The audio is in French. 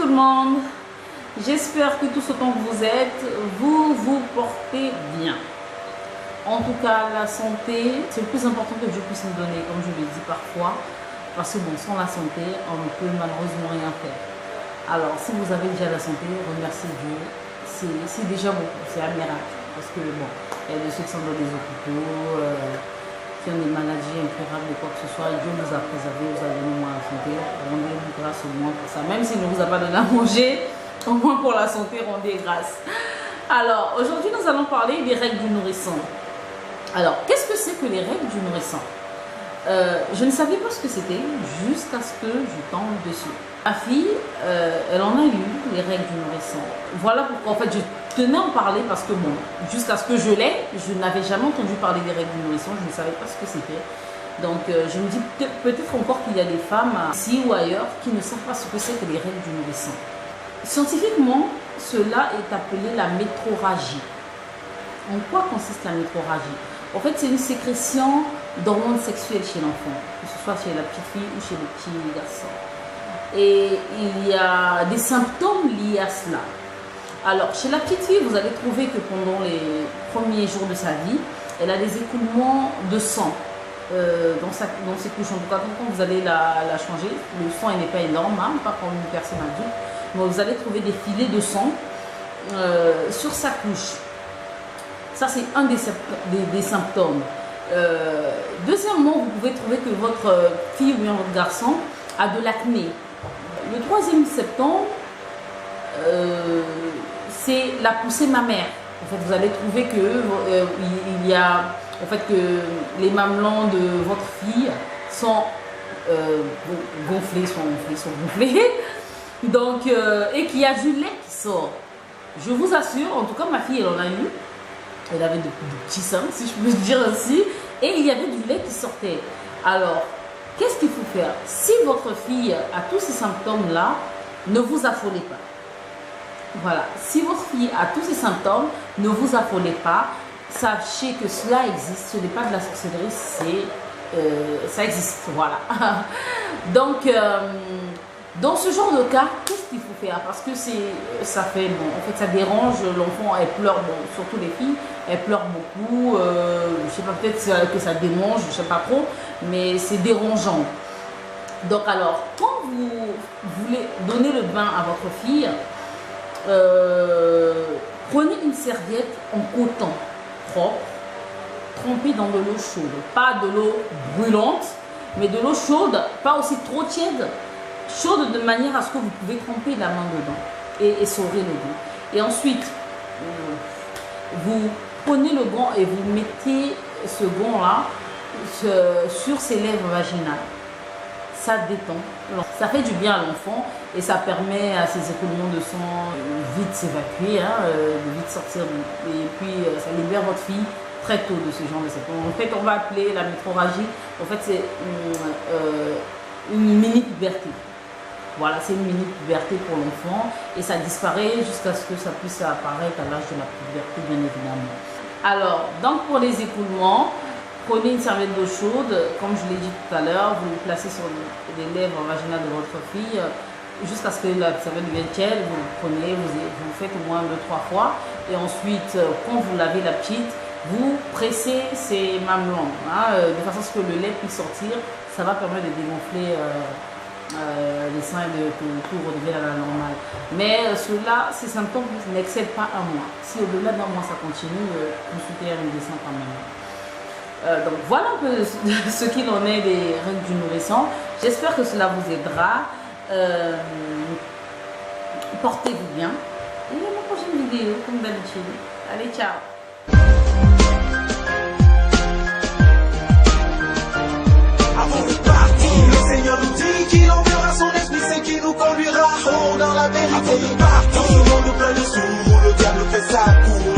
le monde, j'espère que tous autant que vous êtes, vous vous portez bien. En tout cas, la santé, c'est le plus important que Dieu puisse nous donner, comme je le dis parfois, parce que bon, sans la santé, on ne peut malheureusement rien faire. Alors, si vous avez déjà la santé, remerciez Dieu, c'est déjà beaucoup, c'est un miracle, parce que bon, il y a de ceux qui sont dans des hôpitaux, qui ont des maladies incurables ou quoi que ce soit, Dieu nous a préservés, vous avez donné moins la santé, rendez-vous grâce au moins pour ça. Même s'il ne vous a pas donné à manger, au moins pour la santé, rendez grâce. Alors, aujourd'hui, nous allons parler des règles du nourrisson. Alors, qu'est-ce que c'est que les règles du nourrisson? Je ne savais pas ce que c'était jusqu'à ce que je tombe dessus. Ma fille, elle en a eu les règles du nourrisson. Voilà pourquoi, en fait, je tenais à en parler parce que, bon, jusqu'à ce que je l'ai, je n'avais jamais entendu parler des règles du nourrisson, je ne savais pas ce que c'était. Donc, je me dis peut-être encore qu'il y a des femmes, ici ou ailleurs, qui ne savent pas ce que c'est que les règles du nourrisson. Scientifiquement, cela est appelé la métrorragie. En quoi consiste la métrorragie? En fait, c'est une sécrétion d'hormones sexuelles chez l'enfant, que ce soit chez la petite fille ou chez le petit garçon. Et il y a des symptômes liés à cela. Alors, chez la petite fille, vous allez trouver que pendant les premiers jours de sa vie, elle a des écoulements de sang dans ses couches. En tout cas, quand vous allez la changer, le sang n'est pas énorme, hein, pas comme une personne adulte, mais vous allez trouver des filets de sang sur sa couche. Ça, c'est un des symptômes. Deuxièmement, vous pouvez trouver que votre fille ou bien votre garçon a de l'acné. Le troisième symptôme, c'est la poussée mammaire. En fait, vous allez trouver que il y a, en fait, que les mamelons de votre fille sont gonflés. Donc, et qu'il y a du lait qui sort. Je vous assure, en tout cas, ma fille, elle en a eu. Elle avait de petits seins, si je peux dire ainsi, et il y avait du lait qui sortait. Alors, qu'est-ce qu'il faut faire? Si votre fille a tous ces symptômes-là, ne vous affolez pas. Voilà, si votre fille a tous ces symptômes, ne vous affolez pas. Sachez que cela existe, ce n'est pas de la sorcellerie, ça existe, voilà. Donc, dans ce genre de cas, qu'est-ce qu'il faut faire? Parce que ça fait, bon, en fait, ça dérange l'enfant, elle pleure, bon, surtout les filles, elles pleurent beaucoup, je sais pas, peut-être que ça démange, je sais pas trop, mais c'est dérangeant. Donc alors, quand vous voulez donner le bain à votre fille, prenez une serviette en coton propre, trempée dans de l'eau chaude, pas de l'eau brûlante, mais de l'eau chaude, pas aussi trop tiède, chaude de manière à ce que vous pouvez tremper la main dedans et essorer le dos. Et ensuite, vous prenez le gant et vous mettez ce gant-là sur ses lèvres vaginales. Ça détend, ça fait du bien à l'enfant et ça permet à ses écoulements de sang vite s'évacuer, hein, de vite sortir. Et puis, ça libère votre fille très tôt de ce genre de symptômes. En fait, on va appeler la métrorragie, en fait, c'est une mini-puberté. Voilà, c'est une mini-puberté pour l'enfant et ça disparaît jusqu'à ce que ça puisse apparaître à l'âge de la puberté, bien évidemment. Alors, donc pour les écoulements, prenez une serviette d'eau chaude, comme je l'ai dit tout à l'heure, vous le placez sur les lèvres vaginales de votre fille jusqu'à ce que la serviette devienne tiède, vous le prenez, vous faites au moins 2-3 fois et ensuite, quand vous lavez la petite, vous pressez ces mamelons, hein, de façon à ce que le lait puisse sortir, ça va permettre de dégonfler les seins et que tout redevienne à la normale. Mais cela, ces symptômes n'excèdent pas un mois. Si au-delà d'un mois ça continue, consultez un médecin quand même. Donc voilà un peu ce qu'il en est des règles du nourrisson. J'espère que cela vous aidera. Portez-vous bien. Et à la prochaine vidéo, comme d'habitude. Allez, ciao! Avant de partir, le Seigneur nous dit qu'il enverra son esprit, c'est qui nous conduira dans la vérité. Avant de partir, dans le monde plein de sous, le diable fait sa cour.